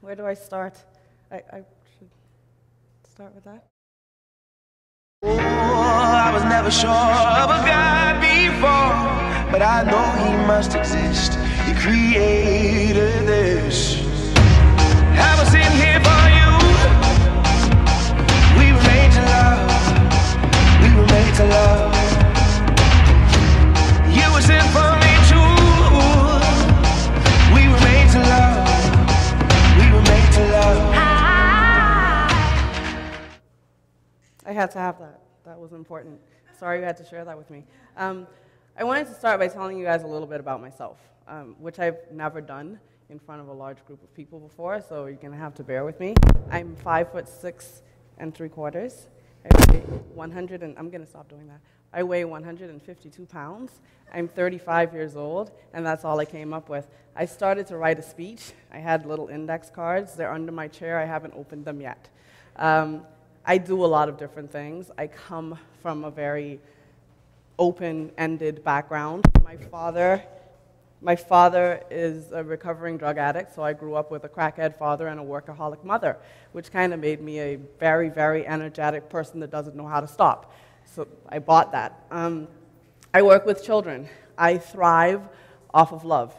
Where do I start? I should start with that. Oh, I was never sure of a God before, but I know He must exist. He created this. I was in here for you. We were made to love. We were made to love. You was in for me too. We were made to love. We were made to love. I had to have that. That was important. Sorry you had to share that with me. I wanted to start by telling you guys a little bit about myself, which I've never done in front of a large group of people before, so you're going to have to bear with me. I'm 5'6" and 3/4. I weigh 100 and I'm going to stop doing that. I weigh 152 pounds. I'm 35 years old, and that's all I came up with. I started to write a speech. I had little index cards. They're under my chair. I haven't opened them yet. I do a lot of different things. I come from a very open-ended background. My father is a recovering drug addict, so I grew up with a crackhead father and a workaholic mother, which kind of made me a very, very energetic person that doesn't know how to stop. So I bought that. I work with children. I thrive off of love.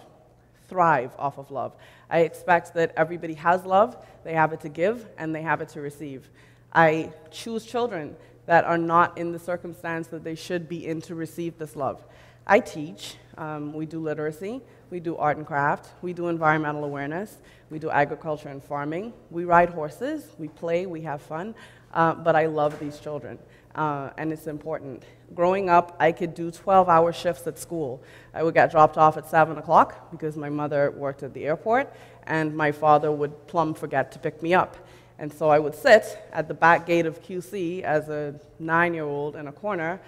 Thrive off of love. I expect that everybody has love, they have it to give, and they have it to receive. I choose children that are not in the circumstance that they should be in to receive this love. I teach. We do literacy. We do art and craft. We do environmental awareness. We do agriculture and farming. We ride horses. We play. We have fun. But I love these children, and it's important. Growing up, I could do 12-hour shifts at school. I would get dropped off at 7 o'clock because my mother worked at the airport, and my father would plumb forget to pick me up. And so I would sit at the back gate of QC as a 9-year-old in a corner,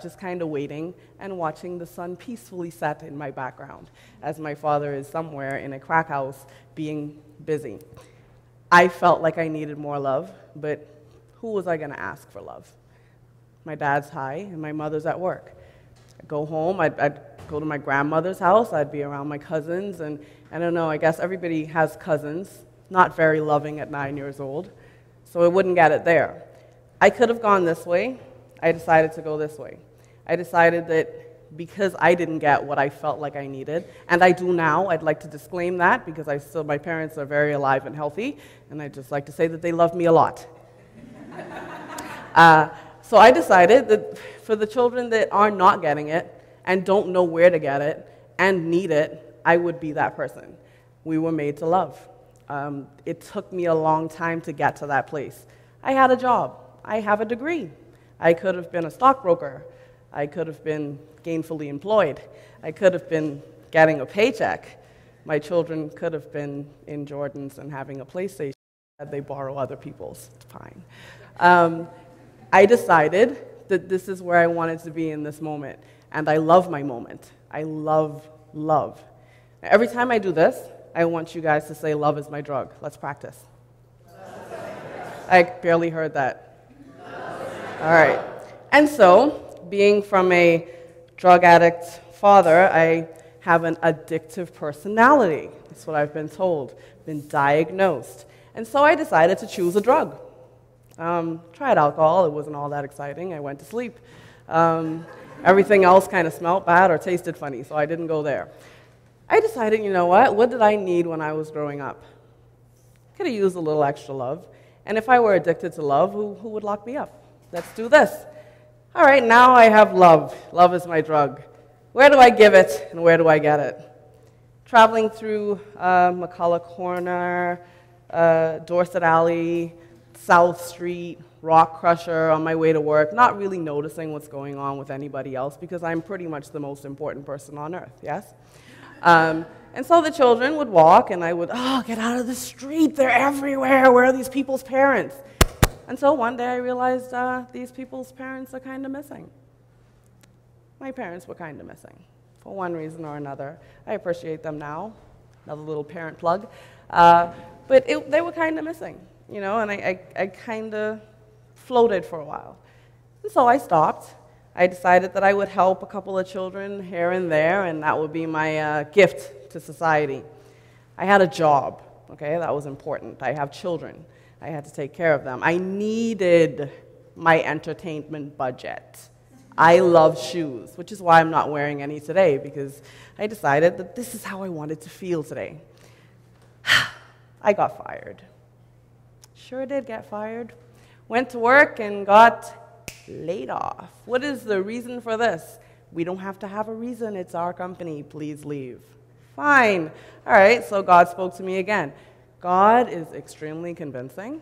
just kind of waiting and watching the sun peacefully set in my background as my father is somewhere in a crack house being busy. I felt like I needed more love, but who was I going to ask for love? My dad's high and my mother's at work. I'd go home, I'd go to my grandmother's house, I'd be around my cousins, and I don't know, I guess everybody has cousins. Not very loving at 9 years old, so I wouldn't get it there. I could have gone this way. I decided to go this way. I decided that because I didn't get what I felt like I needed, and I do now, I'd like to disclaim that because my parents are very alive and healthy, and I'd just like to say that they love me a lot. So I decided that for the children that are not getting it and don't know where to get it and need it, I would be that person. We were made to love. It took me a long time to get to that place. I had a job. I have a degree. I could have been a stockbroker. I could have been gainfully employed. I could have been getting a paycheck. My children could have been in Jordans and having a PlayStation that they borrow other people's. It's fine. I decided that this is where I wanted to be in this moment, and I love my moment. I love love. Now, every time I do this, I want you guys to say, love is my drug. Let's practice. I barely heard that. All right. And so, being from a drug addict father, I have an addictive personality. That's what I've been told, been diagnosed. And so I decided to choose a drug. Tried alcohol. It wasn't all that exciting. I went to sleep. Everything else kind of smelled bad or tasted funny, so I didn't go there. I decided, you know what did I need when I was growing up? Could have used a little extra love. And if I were addicted to love, who would lock me up? Let's do this. All right, now I have love. Love is my drug. Where do I give it, and where do I get it? Traveling through McCullough Corner, Dorset Alley, South Street, Rock Crusher on my way to work, not really noticing what's going on with anybody else because I'm pretty much the most important person on earth, yes? And so the children would walk, and I would, get out of the street. They're everywhere. Where are these people's parents? Until one day I realized these people's parents are kind of missing. My parents were kind of missing for one reason or another. I appreciate them now. Another little parent plug. But they were kind of missing, and I kind of floated for a while. And so I stopped. I decided that I would help a couple of children here and there, and that would be my gift to society. I had a job. okay? That was important. I have children. I had to take care of them. I needed my entertainment budget. I love shoes, which is why I'm not wearing any today, because I decided that this is how I wanted to feel today. I got fired. Sure did get fired. Went to work and got laid off. What is the reason for this? We don't have to have a reason. It's our company. Please leave. Fine. All right, so God spoke to me again. God is extremely convincing.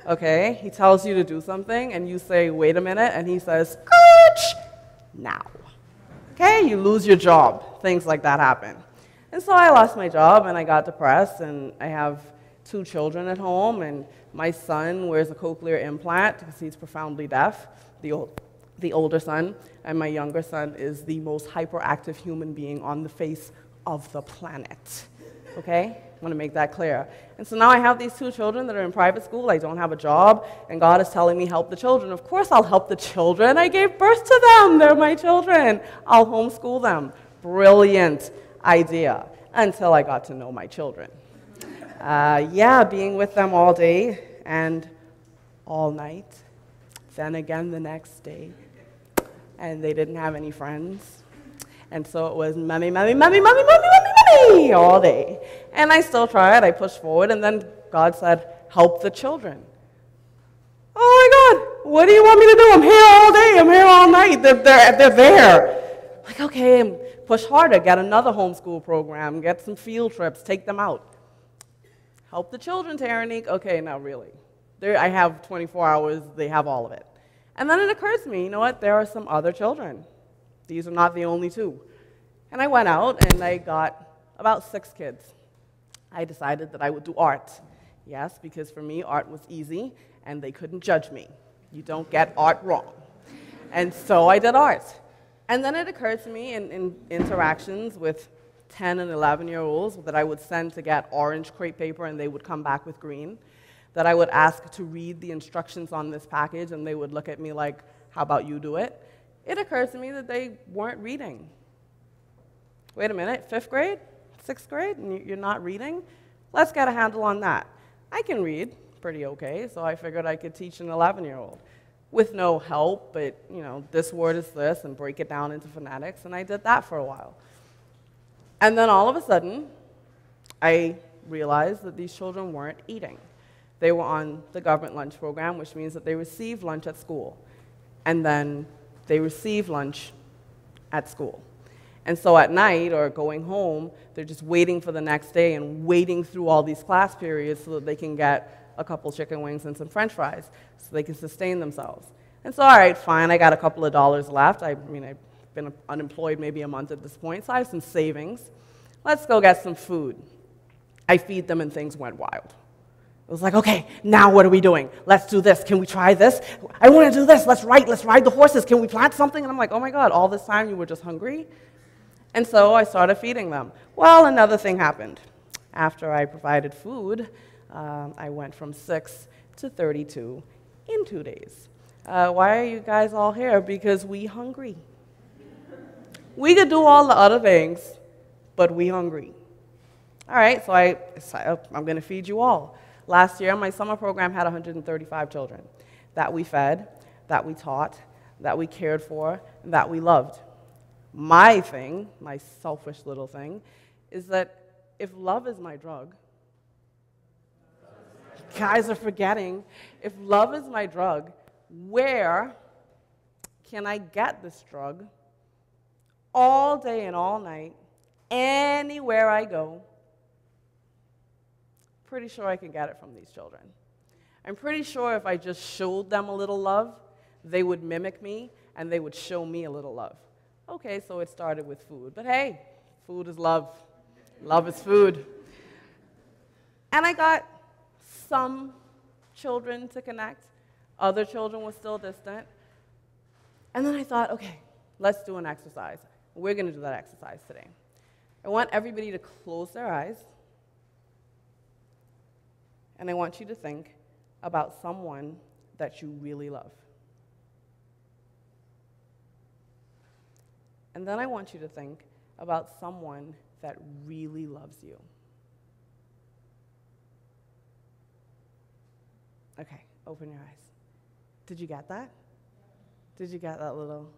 Okay, he tells you to do something, and you say, wait a minute, and he says, Coach, now. Okay, you lose your job. Things like that happen. And so I lost my job, and I got depressed, and I have 2 children at home, and my son wears a cochlear implant because he's profoundly deaf, the older son, and my younger son is the most hyperactive human being on the face of the planet. Okay? I want to make that clear. And so now I have these 2 children that are in private school. I don't have a job, and God is telling me help the children. Of course I'll help the children. I gave birth to them. They're my children. I'll homeschool them. Brilliant idea, until I got to know my children. Being with them all day and all night, then again the next day, and they didn't have any friends. And so it was mommy, mommy, mommy, mommy, mommy, mommy, mommy, all day. And I still tried, I pushed forward, and then God said, help the children. Oh my God, what do you want me to do? I'm here all day, I'm here all night, they're there. Like, okay, push harder, get another homeschool program, get some field trips, take them out. Help the children, Tehranique. Okay, now really. I have 24 hours, they have all of it. And then it occurs to me, you know what, there are some other children. These are not the only 2. And I went out and I got about 6 kids. I decided that I would do art. Yes, because for me, art was easy and they couldn't judge me. You don't get art wrong. And so I did art. And then it occurred to me in interactions with 10 and 11-year-olds that I would send to get orange crepe paper and they would come back with green, that I would ask to read the instructions on this package and they would look at me like, how about you do it? It occurs to me that they weren't reading. Wait a minute, 5th grade, 6th grade, and you're not reading? Let's get a handle on that. I can read pretty okay, so I figured I could teach an 11-year-old with no help, but, you know, this word is this, and break it down into phonetics, and I did that for a while. And then all of a sudden, I realized that these children weren't eating. They were on the government lunch program, which means that they receive lunch at school. And then they receive lunch at school. And so at night or going home, they're just waiting for the next day and waiting through all these class periods so that they can get a couple chicken wings and some French fries so they can sustain themselves. And so, all right, fine, I got a couple of dollars left. I've been unemployed maybe a month at this point, so I have some savings. Let's go get some food. I feed them and things went wild. It was like, okay, now what are we doing? Let's do this. Can we try this? I want to do this. Let's ride the horses. Can we plant something? And I'm like, oh my God, all this time you were just hungry? And so I started feeding them. Well, another thing happened. After I provided food, I went from 6 to 32 in 2 days. Why are you guys all here? Because we hungry. We could do all the other things, but we hungry. All right, so I'm going to feed you all. Last year, my summer program had 135 children that we fed, that we taught, that we cared for, and that we loved. My thing, my selfish little thing, is that if love is my drug, guys are forgetting, if love is my drug, where can I get this drug all day and all night, anywhere I go? Pretty sure I can get it from these children. I'm pretty sure if I just showed them a little love, they would mimic me and they would show me a little love. Okay, so it started with food, but hey, food is love. Love is food. And I got some children to connect. Other children were still distant. And then I thought, okay, let's do an exercise. We're going to do that exercise today. I want everybody to close their eyes. And I want you to think about someone that you really love. And then I want you to think about someone that really loves you. Okay, open your eyes. Did you get that? Did you get that little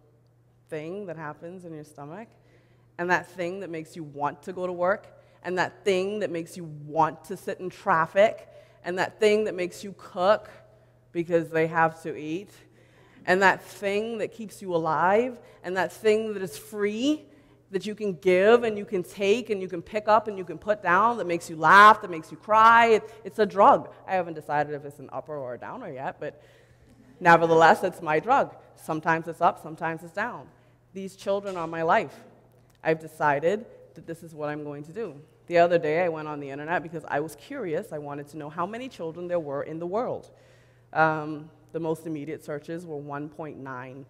thing that happens in your stomach? And that thing that makes you want to go to work? And that thing that makes you want to sit in traffic? And that thing that makes you cook because they have to eat? And that thing that keeps you alive? And that thing that is free, that you can give and you can take and you can pick up and you can put down, that makes you laugh, that makes you cry? It's a drug. I haven't decided if it's an upper or a downer yet, but nevertheless, it's my drug. Sometimes it's up, sometimes it's down. These children are my life. I've decided that this is what I'm going to do. The other day, I went on the internet because I was curious. I wanted to know how many children there were in the world. The most immediate searches were 1.9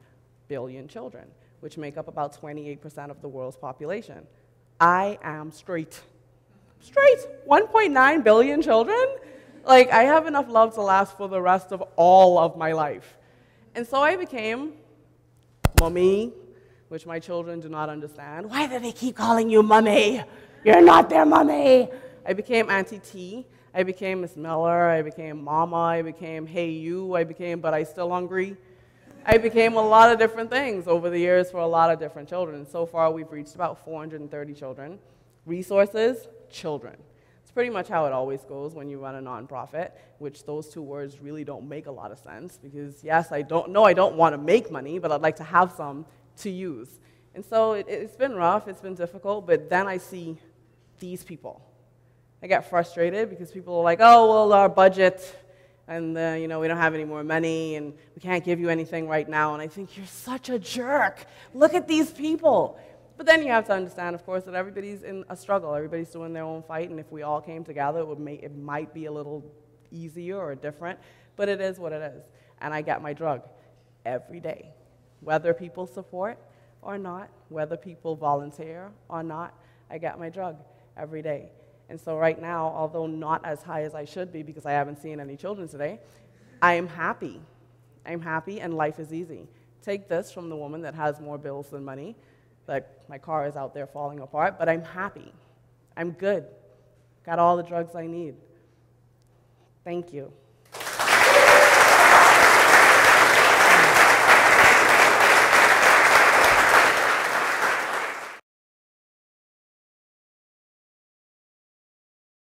billion children, which make up about 28% of the world's population. I am straight. Straight! 1.9 billion children? Like, I have enough love to last for the rest of all of my life. And so I became Mommy, which my children do not understand. Why do they keep calling you Mommy? You're not their Mommy. I became Auntie T. I became Miss Miller. I became Mama. I became Hey You. I became But I Still Hungry. I became a lot of different things over the years for a lot of different children. So far, we've reached about 430 children. Resources, children. It's pretty much how it always goes when you run a nonprofit, which those two words really don't make a lot of sense because, yes, I don't want to make money, but I'd like to have some to use. And so it's been rough, it's been difficult, but then I see these people. I get frustrated because people are like, oh, well, our budget, and we don't have any more money, and we can't give you anything right now. And I think, you're such a jerk. Look at these people. But then you have to understand, of course, that everybody's in a struggle. Everybody's doing their own fight, and if we all came together, it might be a little easier or different, but it is what it is. And I get my drug every day, whether people support or not, whether people volunteer or not, I get my drug every day. And so right now, although not as high as I should be because I haven't seen any children today, I am happy. I'm happy and life is easy. Take this from the woman that has more bills than money. Like, my car is out there falling apart, but I'm happy. I'm good. Got all the drugs I need. Thank you.